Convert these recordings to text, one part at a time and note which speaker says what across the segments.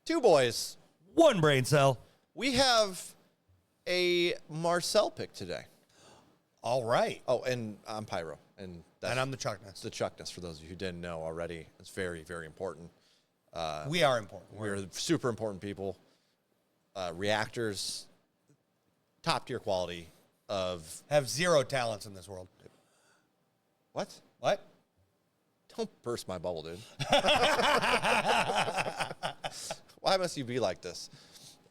Speaker 1: Two boys.
Speaker 2: One brain cell.
Speaker 1: We have a Marcel pick today.
Speaker 2: All right.
Speaker 1: Oh, and I'm Pyro. And
Speaker 2: I'm the Chuckness.
Speaker 1: The Chuckness, for those of you who didn't know already. It's very, very important.
Speaker 2: We are important.
Speaker 1: We're super important people. Reactors, top-tier quality of...
Speaker 2: Have zero talents in this world.
Speaker 1: What?
Speaker 2: What?
Speaker 1: Don't burst my bubble, dude. Why must you be like this?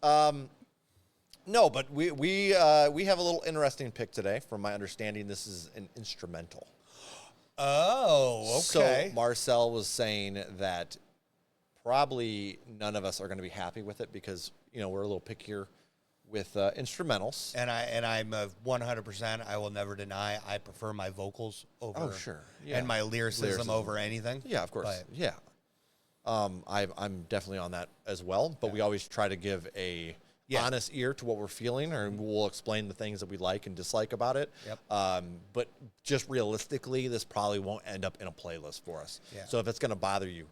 Speaker 1: No, but we have a little interesting pick today. From my understanding, this is an instrumental.
Speaker 2: Oh, okay.
Speaker 1: So Marcel was saying that probably none of us are going to be happy with it because, you know, we're a little pickier with instrumentals.
Speaker 2: And I'm 100%. I will never deny. I prefer my vocals over.
Speaker 1: Oh, sure. Yeah.
Speaker 2: And my lyricism over anything.
Speaker 1: Yeah, of course.
Speaker 2: But,
Speaker 1: yeah. I'm definitely on that as well. But we always try to give a honest ear to what we're feeling, or we'll explain the things that we like and dislike about it.
Speaker 2: Yep.
Speaker 1: But just realistically, this probably won't end up in a playlist for us.
Speaker 2: Yeah.
Speaker 1: So if it's going to bother you,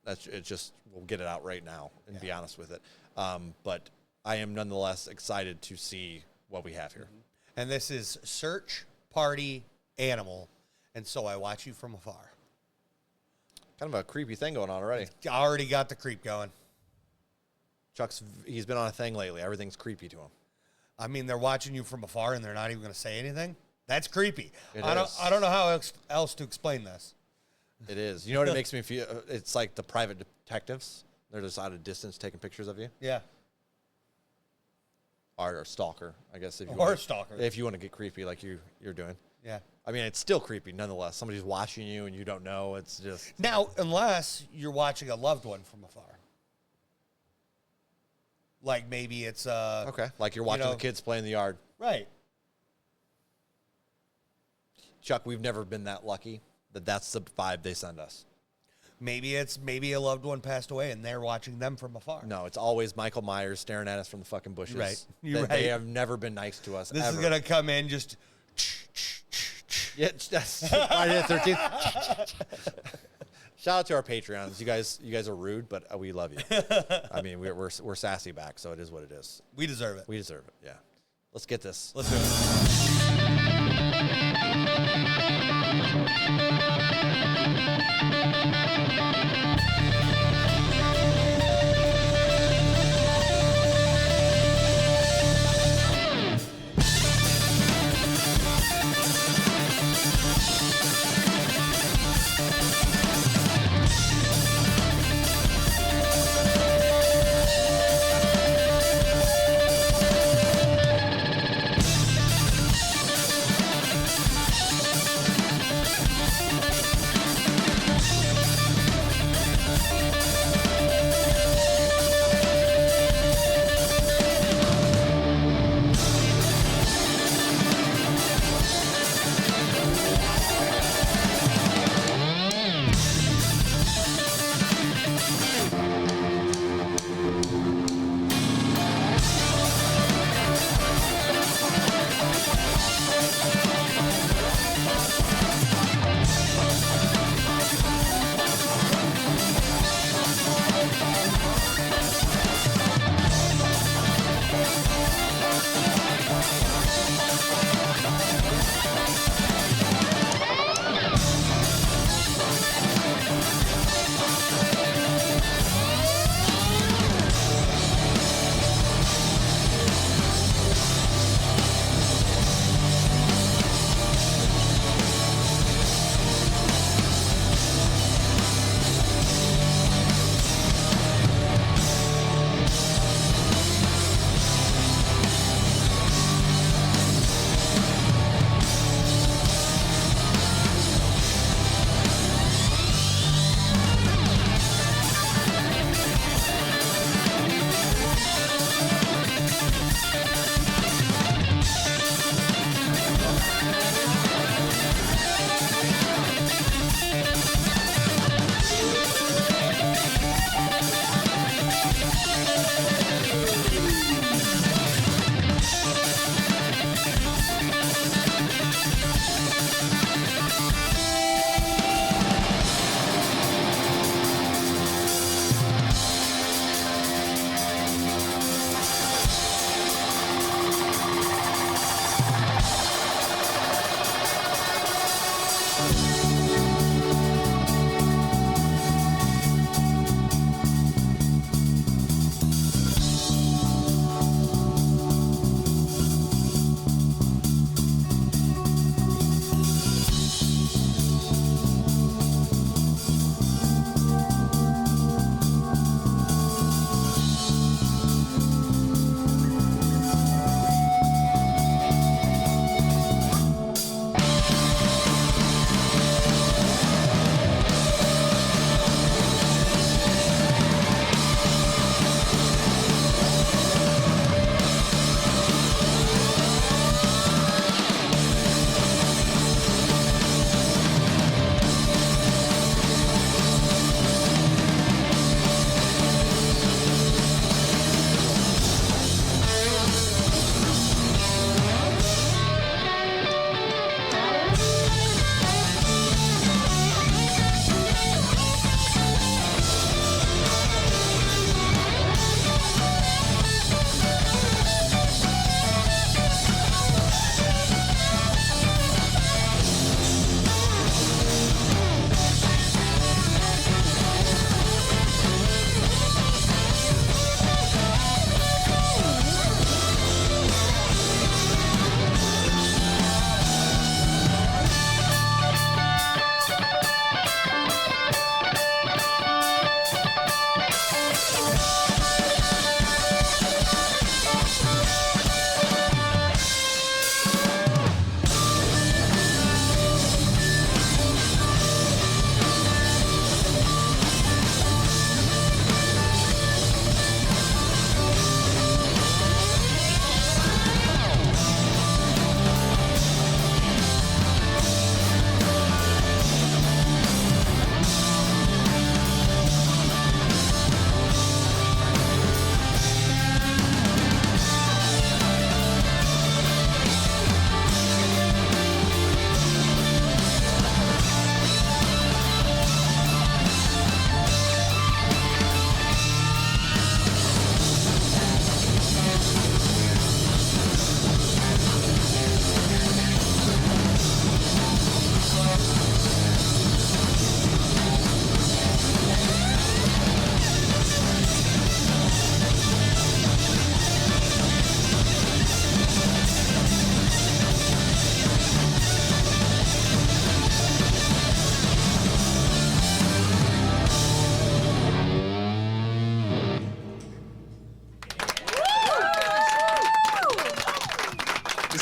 Speaker 1: we'll get it out right now and be honest with it. But I am nonetheless excited to see what we have here.
Speaker 2: And this is Search Party Animal, and So I Watch You From Afar.
Speaker 1: Kind of a creepy thing going on already.
Speaker 2: I already got the creep going.
Speaker 1: He's been on a thing lately. Everything's creepy to him.
Speaker 2: I mean, they're watching you from afar, and they're not even going to say anything. That's creepy. I don't know how else to explain this.
Speaker 1: It is. You know what it makes me feel? It's like the private detectives. They're just out of distance taking pictures of you.
Speaker 2: Yeah.
Speaker 1: Or a stalker, I guess. If you want to get creepy like you're doing.
Speaker 2: Yeah.
Speaker 1: I mean, it's still creepy nonetheless. Somebody's watching you and you don't know. It's just...
Speaker 2: Now, unless you're watching a loved one from afar. Like maybe it's...
Speaker 1: okay. Like you're watching the kids play in the yard.
Speaker 2: Right.
Speaker 1: Chuck, we've never been that lucky that that's the vibe they send us.
Speaker 2: Maybe a loved one passed away and they're watching them from afar.
Speaker 1: No, it's always Michael Myers staring at us from the fucking bushes.
Speaker 2: Right.
Speaker 1: They have never been nice to us.
Speaker 2: This is going to come in just...
Speaker 1: Yeah, that's Friday the 13th. Shout out to our Patreons. You guys are rude, but we love you. I mean, we're sassy back, so it is what it is.
Speaker 2: We deserve it.
Speaker 1: We deserve it, yeah. Let's get this.
Speaker 2: Let's do it.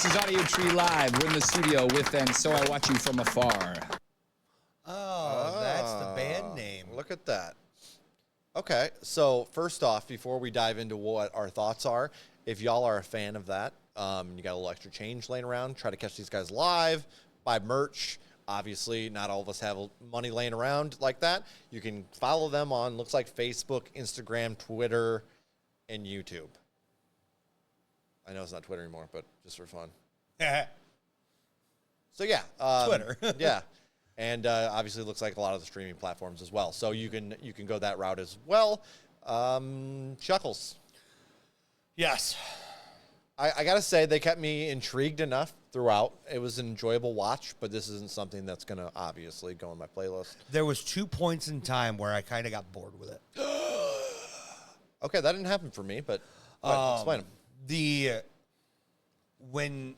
Speaker 3: This is Audiotree Live. We're in the studio with And So I Watch You From Afar.
Speaker 2: Oh, that's the band name.
Speaker 1: Look at that. Okay, so first off, before we dive into what our thoughts are, if y'all are a fan of that, you got a little extra change laying around, try to catch these guys live, buy merch. Obviously, not all of us have money laying around like that. You can follow them on, looks like Facebook, Instagram, Twitter, and YouTube. I know it's not Twitter anymore, but just for fun. So, yeah.
Speaker 2: Twitter.
Speaker 1: Yeah. And obviously, it looks like a lot of the streaming platforms as well. So, you can go that route as well. Chuckles.
Speaker 2: Yes.
Speaker 1: I got to say, they kept me intrigued enough throughout. It was an enjoyable watch, but this isn't something that's going to obviously go on my playlist.
Speaker 2: There was 2 points in time where I kind of got bored with it.
Speaker 1: Okay, that didn't happen for me, but explain them.
Speaker 2: When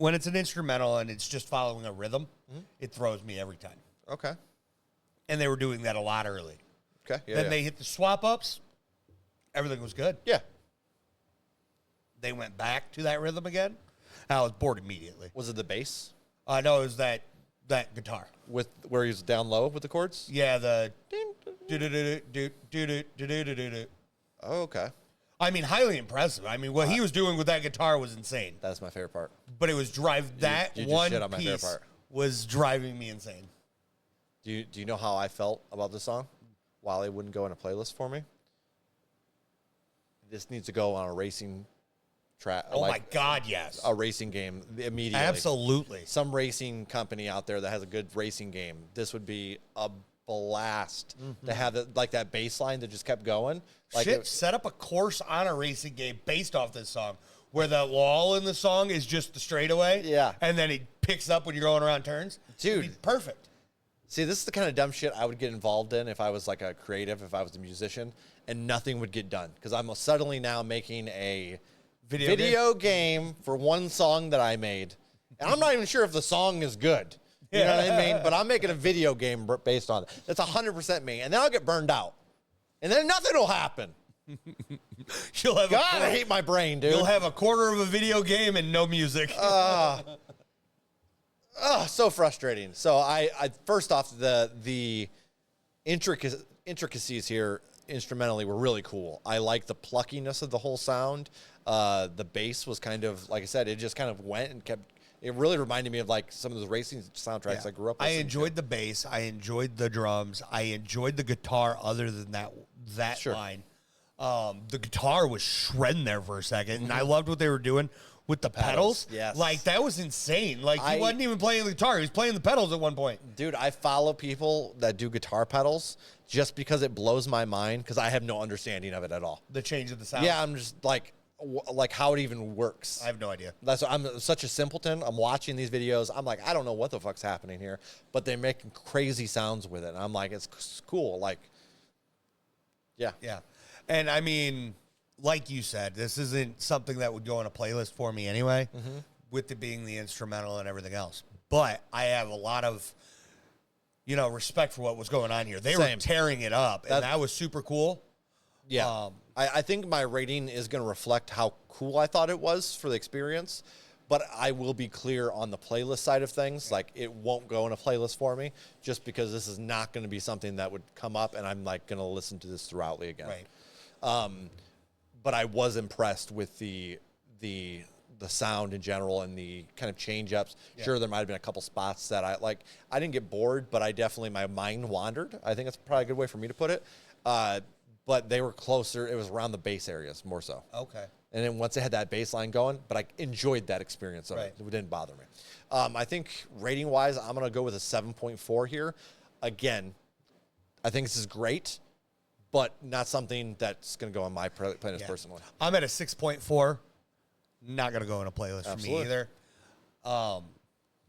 Speaker 2: it's an instrumental and it's just following a rhythm, it throws me every time.
Speaker 1: Okay.
Speaker 2: And they were doing that a lot early.
Speaker 1: Okay. Yeah,
Speaker 2: Then they hit the swap ups. Everything was good.
Speaker 1: Yeah.
Speaker 2: They went back to that rhythm again. I was bored immediately.
Speaker 1: Was it the bass?
Speaker 2: No, it was that guitar.
Speaker 1: With where he's down low with the chords?
Speaker 2: Yeah, the
Speaker 1: Oh, okay.
Speaker 2: I mean, highly impressive. I mean, what he was doing with that guitar was insane.
Speaker 1: That's my favorite part.
Speaker 2: But it was that
Speaker 1: you just
Speaker 2: one
Speaker 1: shit on my favorite
Speaker 2: piece
Speaker 1: part.
Speaker 2: was driving me insane.
Speaker 1: Do you know how I felt about this song? While it wouldn't go in a playlist for me? This needs to go on a racing track.
Speaker 2: Oh, my God, yes.
Speaker 1: A racing game immediately.
Speaker 2: Absolutely.
Speaker 1: Some racing company out there that has a good racing game. This would be a blast to have it, like that bass line that just kept going. Like
Speaker 2: set up a course on a racing game based off this song where the wall in the song is just the straightaway.
Speaker 1: Yeah.
Speaker 2: And then it picks up when you're going around turns.
Speaker 1: Dude.
Speaker 2: It'd be perfect.
Speaker 1: See, this is the kind of dumb shit I would get involved in if I was like a creative, if I was a musician, and nothing would get done. Because I'm suddenly now making a video game for one song that I made. And I'm not even sure if the song is good. You know what I mean? But I'm making a video game based on it. That's 100% me. And then I'll get burned out. And then nothing will happen.
Speaker 2: You'll have
Speaker 1: God, I hate my brain, dude.
Speaker 2: You'll have a quarter of a video game and no music.
Speaker 1: So frustrating. So I first off, the intricacies here instrumentally were really cool. I like the pluckiness of the whole sound. The bass was kind of, like I said, it just kind of went and kept. It really reminded me of like some of the racing soundtracks I grew up with.
Speaker 2: I enjoyed the bass. I enjoyed the drums. I enjoyed the guitar other than that
Speaker 1: Sure.
Speaker 2: line. The guitar was shredding there for a second, and I loved what they were doing with the pedals.
Speaker 1: Yes.
Speaker 2: Like, that was insane. Like, he wasn't even playing the guitar. He was playing the pedals at one point.
Speaker 1: Dude, I follow people that do guitar pedals just because it blows my mind because I have no understanding of it at all.
Speaker 2: The change of the sound.
Speaker 1: Yeah, I'm just like how it even works.
Speaker 2: I have no idea.
Speaker 1: I'm such a simpleton. I'm watching these videos. I'm like, I don't know what the fuck's happening here, but they're making crazy sounds with it. And I'm like, it's cool. Like, yeah.
Speaker 2: Yeah. And I mean, like you said, this isn't something that would go on a playlist for me anyway, with it being the instrumental and everything else. But I have a lot of, respect for what was going on here. They were tearing it up, and that was super cool.
Speaker 1: Yeah. I think my rating is going to reflect how cool I thought it was for the experience, but I will be clear on the playlist side of things. Like, it won't go in a playlist for me just because this is not going to be something that would come up and I'm like going to listen to this throughoutly again.
Speaker 2: Right.
Speaker 1: But I was impressed with the sound in general and the kind of change ups. Yeah. Sure, there might have been a couple spots that I didn't get bored, but my mind wandered. I think that's probably a good way for me to put it. But they were closer. It was around the bass areas more so.
Speaker 2: Okay.
Speaker 1: And then once they had that bass line going, but I enjoyed that experience of it. It didn't bother me. I think rating-wise, I'm going to go with a 7.4 here. Again, I think this is great, but not something that's going to go on my playlist personally.
Speaker 2: I'm at a 6.4. Not going to go in a playlist for me either.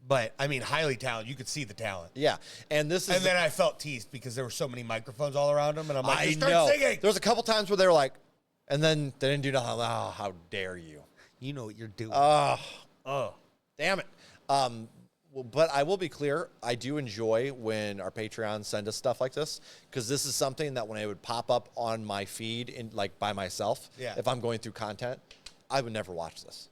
Speaker 2: But, I mean, highly talented. You could see the talent.
Speaker 1: Yeah. And
Speaker 2: then I felt teased because there were so many microphones all around him, and I'm like, start singing.
Speaker 1: There was a couple times where they were like, and then they didn't do nothing. Oh, how dare you.
Speaker 2: You know what you're doing.
Speaker 1: Oh, damn it. But I will be clear, I do enjoy when our Patreons send us stuff like this, because this is something that when it would pop up on my feed by myself, if I'm going through content, I would never watch this.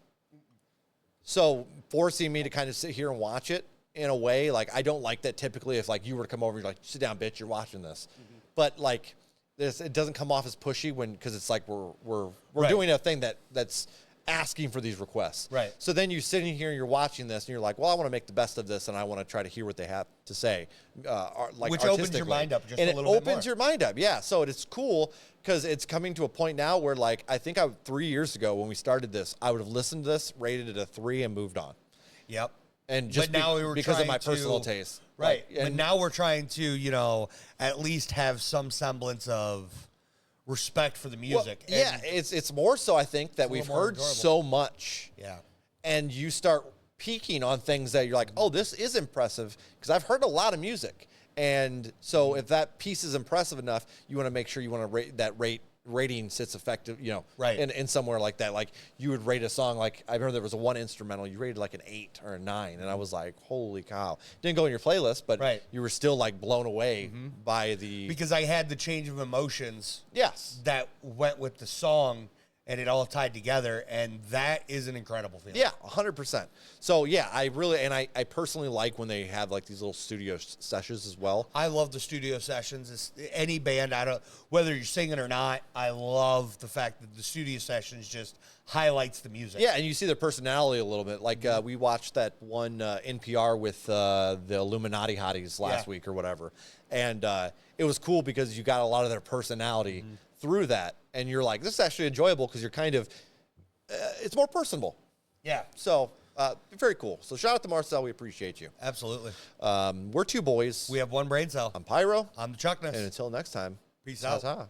Speaker 1: So forcing me to kind of sit here and watch it in a way, like, I don't like that typically if, like, you were to come over and you're like, sit down, bitch, you're watching this. But, like, it doesn't come off as pushy because it's like we're doing a thing that's asking for these requests.
Speaker 2: Right.
Speaker 1: So then you're sitting here and you're watching this and you're like, well, I want to make the best of this and I want to try to hear what they have to say. Like,
Speaker 2: which opens your mind up just a little bit more.
Speaker 1: And it opens your mind up, yeah. So it's cool because it's coming to a point now where, like, I think 3 years ago when we started this, I would have listened to this, rated it a 3, and moved on.
Speaker 2: Yep.
Speaker 1: And just
Speaker 2: now we were
Speaker 1: because of my
Speaker 2: trying
Speaker 1: personal
Speaker 2: to-
Speaker 1: taste.
Speaker 2: Right.
Speaker 1: Like,
Speaker 2: But now we're trying to, at least have some semblance of respect for the music.
Speaker 1: Well, yeah,
Speaker 2: And-
Speaker 1: it's more so, I think, that
Speaker 2: a
Speaker 1: we've
Speaker 2: little more
Speaker 1: heard
Speaker 2: enjoyable.
Speaker 1: so much.
Speaker 2: Yeah.
Speaker 1: And you start peeking on things that you're like, oh, this is impressive, because I've heard a lot of music. And so if that piece is impressive enough, you want to make sure you want to rate that rating sits effective,
Speaker 2: Right.
Speaker 1: in somewhere like that. Like, you would rate a song, like, I remember there was a one instrumental, you rated like an 8 or a 9, and I was like, holy cow. Didn't go in your playlist, but
Speaker 2: Right.
Speaker 1: you were still, like, blown away by the...
Speaker 2: Because I had the change of emotions
Speaker 1: Yes.
Speaker 2: that went with the song, and it all tied together, and that is an incredible feeling.
Speaker 1: Yeah, 100%. So, yeah, I really, and I personally like when they have, like, these little studio sessions as well.
Speaker 2: I love the studio sessions. Any band, whether you're singing or not, I love the fact that the studio sessions just highlights the music.
Speaker 1: Yeah, and you see their personality a little bit. Like, we watched that one NPR with the Illuminati hotties last week or whatever. And it was cool because you got a lot of their personality through that. And you're like, this is actually enjoyable because you're kind of, it's more personable.
Speaker 2: Yeah,
Speaker 1: So, very cool. So, shout out to Marcel. We appreciate you.
Speaker 2: absolutely.
Speaker 1: We're two boys.
Speaker 2: We have one brain cell.
Speaker 1: I'm Pyro.
Speaker 2: I'm the Chuckness.
Speaker 1: And until next time,
Speaker 2: Peace out.
Speaker 1: ta-ta.